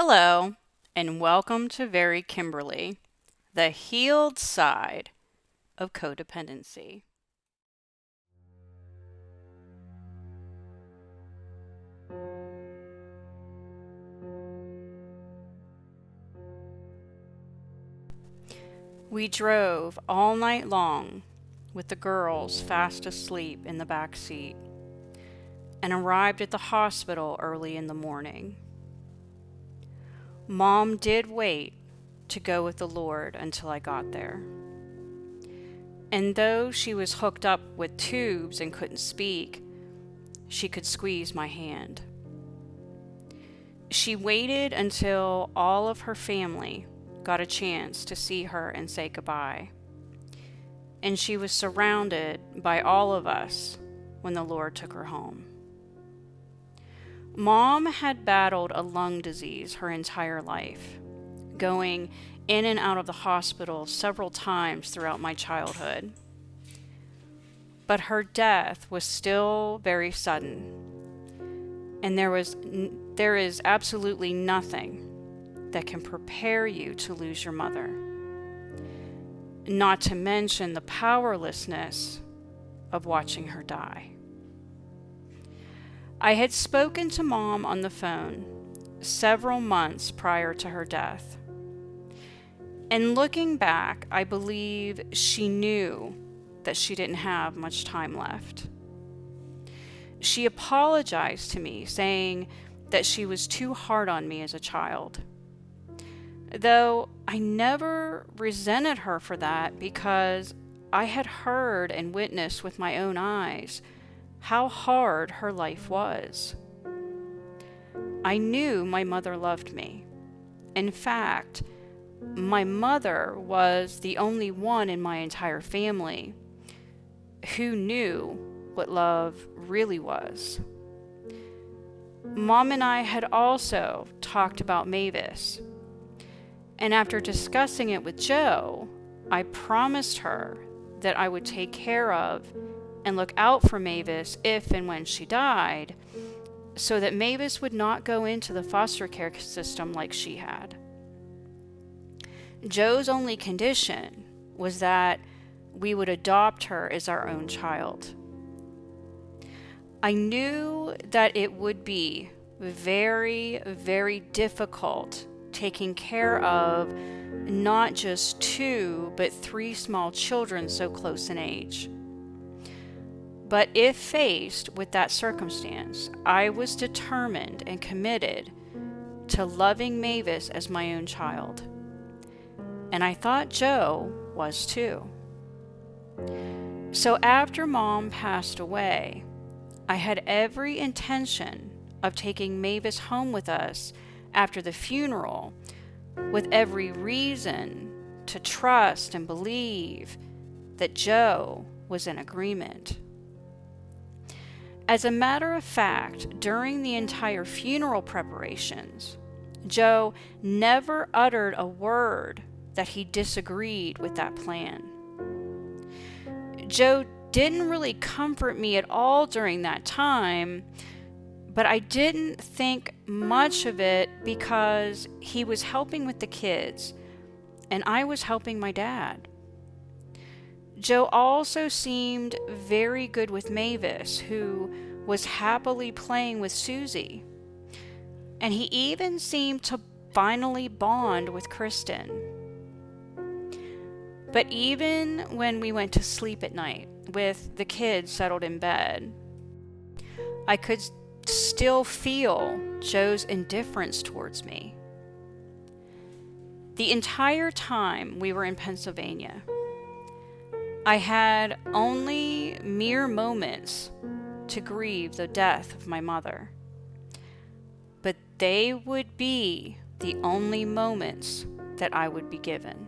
Hello, and welcome to Very Kimberly, the healed side of codependency. We drove all night long with the girls fast asleep in the back seat and arrived at the hospital early in the morning. Mom did wait to go with the Lord until I got there. And though she was hooked up with tubes and couldn't speak, she could squeeze my hand. She waited until all of her family got a chance to see her and say goodbye. And she was surrounded by all of us when the Lord took her home. Mom had battled a lung disease her entire life, going in and out of the hospital several times throughout my childhood. But her death was still very sudden, and there is absolutely nothing that can prepare you to lose your mother, not to mention the powerlessness of watching her die. I had spoken to Mom on the phone several months prior to her death, and looking back, I believe she knew that she didn't have much time left. She apologized to me, saying that she was too hard on me as a child. Though I never resented her for that, because I had heard and witnessed with my own eyes how hard her life was. I knew my mother loved me. In fact, my mother was the only one in my entire family who knew what love really was. Mom and I had also talked about Mavis, and after discussing it with Joe, I promised her that I would take care of and look out for Mavis if and when she died, so that Mavis would not go into the foster care system like she had. Joe's only condition was that we would adopt her as our own child. I knew that it would be very, very difficult taking care of not just 2, but 3 small children so close in age. But if faced with that circumstance, I was determined and committed to loving Mavis as my own child. And I thought Joe was too. So after Mom passed away, I had every intention of taking Mavis home with us after the funeral, with every reason to trust and believe that Joe was in agreement. As a matter of fact, during the entire funeral preparations, Joe never uttered a word that he disagreed with that plan. Joe didn't really comfort me at all during that time, but I didn't think much of it because he was helping with the kids and I was helping my dad. Joe also seemed very good with Mavis, who was happily playing with Susie. And he even seemed to finally bond with Kristen. But even when we went to sleep at night with the kids settled in bed, I could still feel Joe's indifference towards me. The entire time we were in Pennsylvania, I had only mere moments to grieve the death of my mother, but they would be the only moments that I would be given.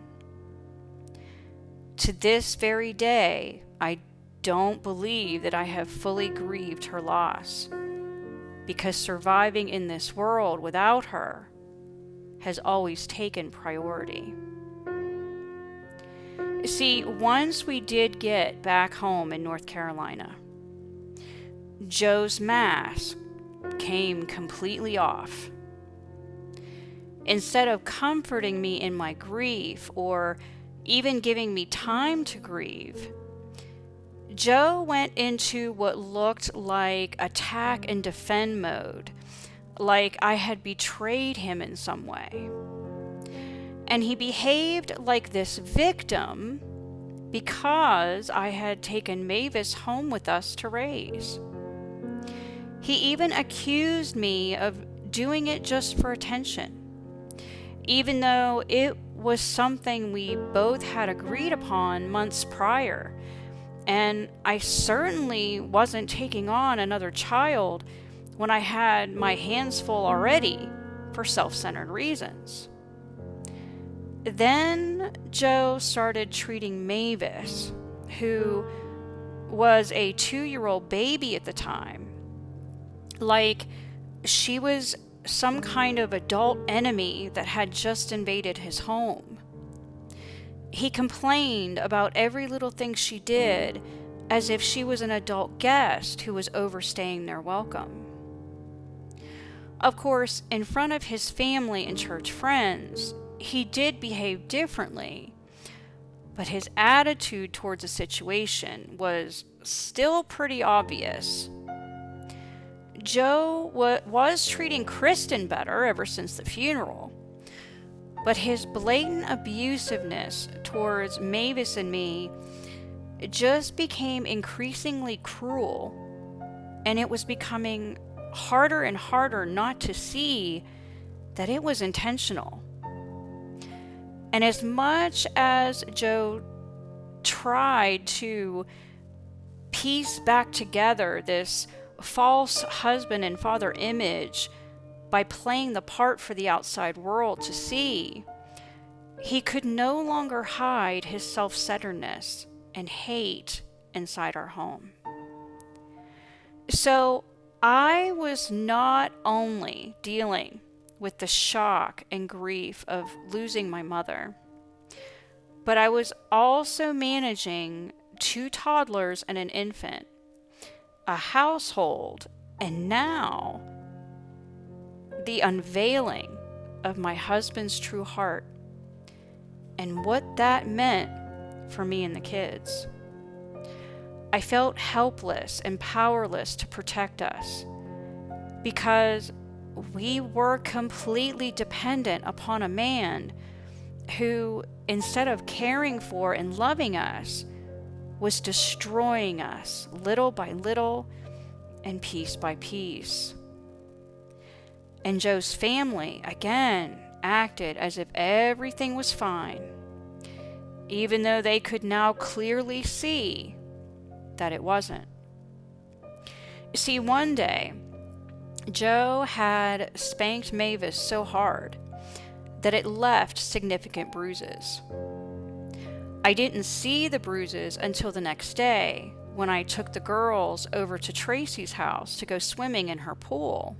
To this very day, I don't believe that I have fully grieved her loss, because surviving in this world without her has always taken priority. See, once we did get back home in North Carolina, Joe's mask came completely off. Instead of comforting me in my grief or even giving me time to grieve, Joe went into what looked like attack and defend mode, like I had betrayed him in some way. And he behaved like this victim because I had taken Mavis home with us to raise. He even accused me of doing it just for attention, even though it was something we both had agreed upon months prior, and I certainly wasn't taking on another child when I had my hands full already for self-centered reasons. Then Joe started treating Mavis, who was a 2-year-old baby at the time, like she was some kind of adult enemy that had just invaded his home. He complained about every little thing she did as if she was an adult guest who was overstaying their welcome. Of course, in front of his family and church friends, he did behave differently, but his attitude towards the situation was still pretty obvious. Joe was treating Kristen better ever since the funeral, but his blatant abusiveness towards Mavis and me just became increasingly cruel, and it was becoming harder and harder not to see that it was intentional. And as much as Joe tried to piece back together this false husband and father image by playing the part for the outside world to see, he could no longer hide his self-centeredness and hate inside our home. So I was not only dealing with the shock and grief of losing my mother, but I was also managing 2 toddlers and an infant, a household, and now the unveiling of my husband's true heart and what that meant for me and the kids. I felt helpless and powerless to protect us because we were completely dependent upon a man who, instead of caring for and loving us, was destroying us little by little and piece by piece. And Joe's family, again, acted as if everything was fine, even though they could now clearly see that it wasn't. See, one day, Joe had spanked Mavis so hard that it left significant bruises. I didn't see the bruises until the next day when I took the girls over to Tracy's house to go swimming in her pool.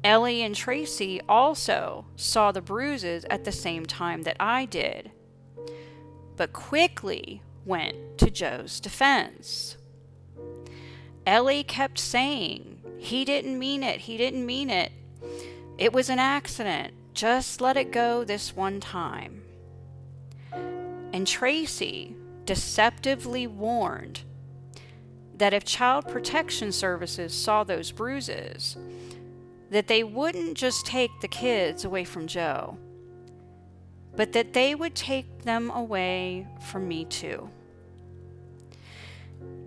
Ellie and Tracy also saw the bruises at the same time that I did, but quickly went to Joe's defense. Ellie kept saying, "He didn't mean it, he didn't mean it. It was an accident. Just let it go this one time." And Tracy deceptively warned that if Child Protection Services saw those bruises, that they wouldn't just take the kids away from Joe, but that they would take them away from me too.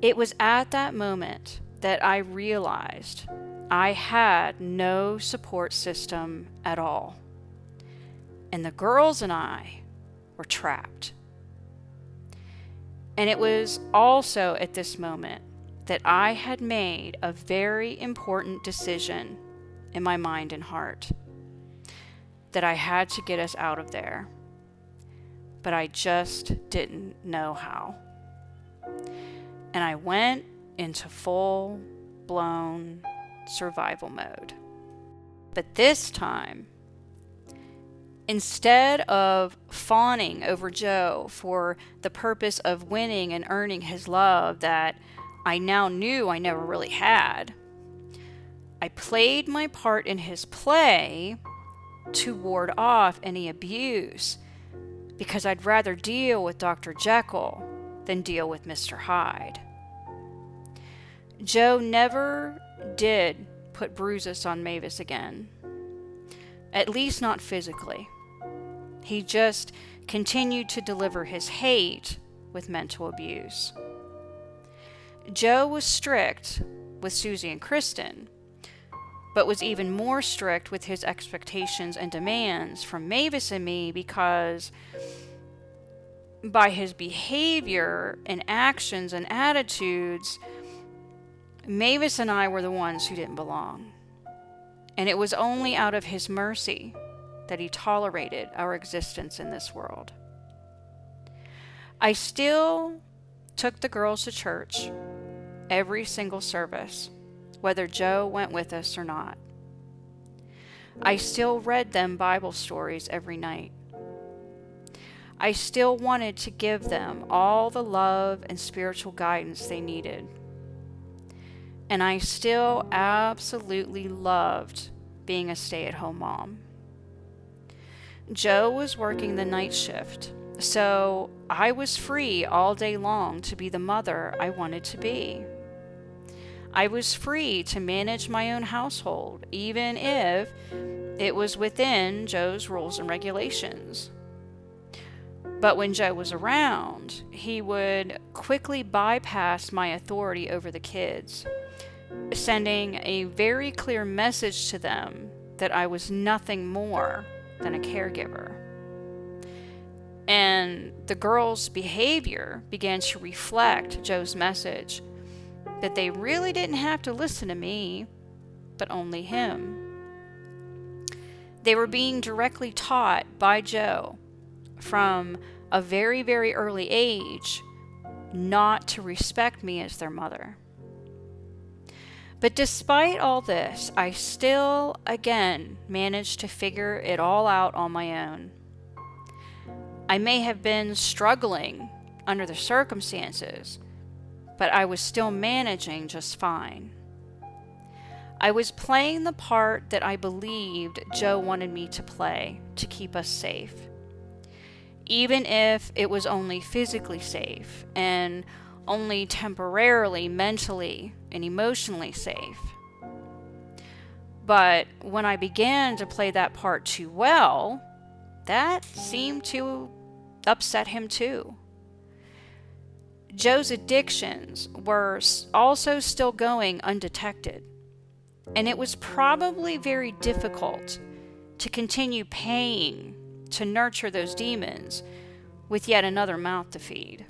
It was at that moment that I realized I had no support system at all, and the girls and I were trapped. And it was also at this moment that I had made a very important decision in my mind and heart, that I had to get us out of there, but I just didn't know how. And I went into full-blown survival mode. But this time, instead of fawning over Joe for the purpose of winning and earning his love that I now knew I never really had, I played my part in his play to ward off any abuse because I'd rather deal with Dr. Jekyll than deal with Mr. Hyde. Joe never did put bruises on Mavis again, at least not physically. He just continued to deliver his hate with mental abuse. Joe was strict with Susie and Kristen, but was even more strict with his expectations and demands from Mavis and me because by his behavior and actions and attitudes, Mavis and I were the ones who didn't belong. And it was only out of his mercy that he tolerated our existence in this world. I still took the girls to church every single service, whether Joe went with us or not. I still read them Bible stories every night. I still wanted to give them all the love and spiritual guidance they needed. And I still absolutely loved being a stay-at-home mom. Joe was working the night shift, so I was free all day long to be the mother I wanted to be. I was free to manage my own household, even if it was within Joe's rules and regulations. But when Joe was around, he would quickly bypass my authority over the kids, sending a very clear message to them that I was nothing more than a caregiver. And the girls' behavior began to reflect Joe's message that they really didn't have to listen to me, but only him. They were being directly taught by Joe from a very, very early age not to respect me as their mother. But despite all this, I still, again, managed to figure it all out on my own. I may have been struggling under the circumstances, but I was still managing just fine. I was playing the part that I believed Joe wanted me to play to keep us safe, even if it was only physically safe and only temporarily, mentally, and emotionally safe. But when I began to play that part too well, that seemed to upset him too. Joe's addictions were also still going undetected, and it was probably very difficult to continue paying to nurture those demons with yet another mouth to feed.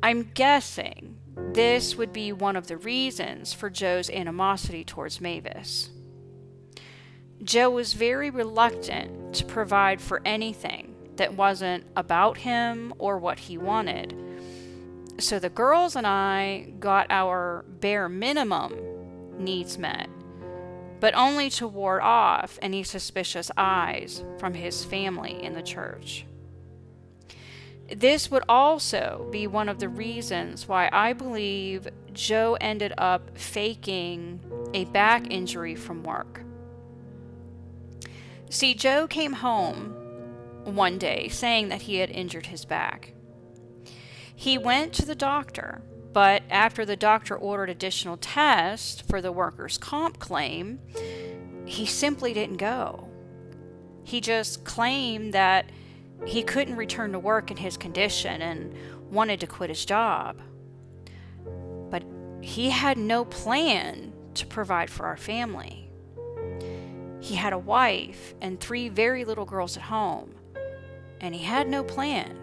I'm guessing this would be one of the reasons for Joe's animosity towards Mavis. Joe was very reluctant to provide for anything that wasn't about him or what he wanted. So the girls and I got our bare minimum needs met, but only to ward off any suspicious eyes from his family in the church. This would also be one of the reasons why I believe Joe ended up faking a back injury from work. See, Joe came home one day saying that he had injured his back. He went to the doctor, but after the doctor ordered additional tests for the workers' comp claim, he simply didn't go. He just claimed that he couldn't return to work in his condition and wanted to quit his job. But he had no plan to provide for our family. He had a wife and 3 very little girls at home, and he had no plan.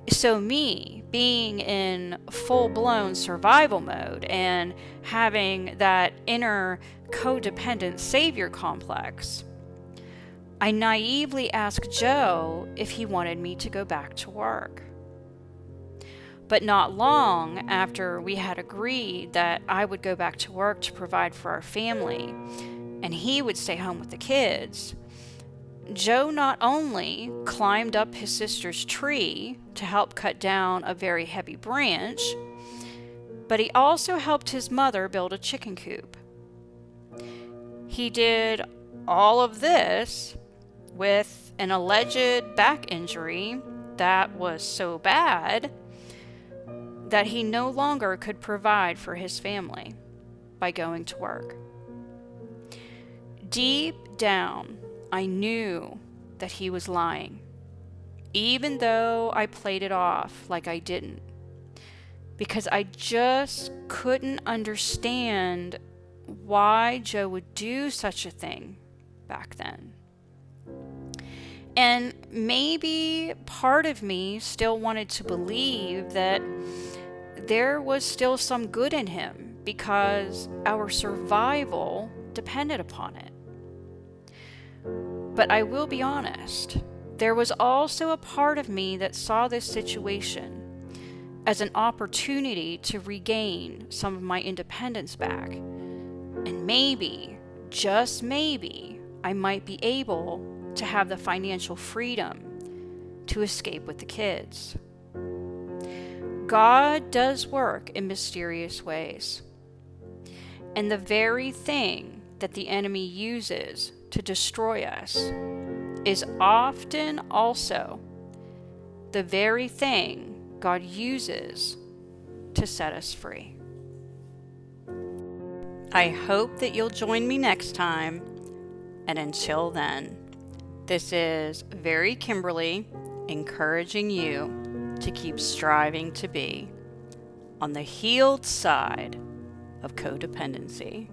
So me, being in full-blown survival mode and having that inner codependent savior complex, I naively asked Joe if he wanted me to go back to work. But not long after we had agreed that I would go back to work to provide for our family, and he would stay home with the kids, Joe not only climbed up his sister's tree to help cut down a very heavy branch, but he also helped his mother build a chicken coop. He did all of this with an alleged back injury that was so bad that he no longer could provide for his family by going to work. Deep down, I knew that he was lying, even though I played it off like I didn't, because I just couldn't understand why Joe would do such a thing back then. And maybe part of me still wanted to believe that there was still some good in him because our survival depended upon it. But I will be honest, there was also a part of me that saw this situation as an opportunity to regain some of my independence back. And maybe, just maybe, I might be able to have the financial freedom to escape with the kids. God does work in mysterious ways. And the very thing that the enemy uses to destroy us is often also the very thing God uses to set us free. I hope that you'll join me next time. And until then, this is Very Kimberly encouraging you to keep striving to be on the healed side of codependency.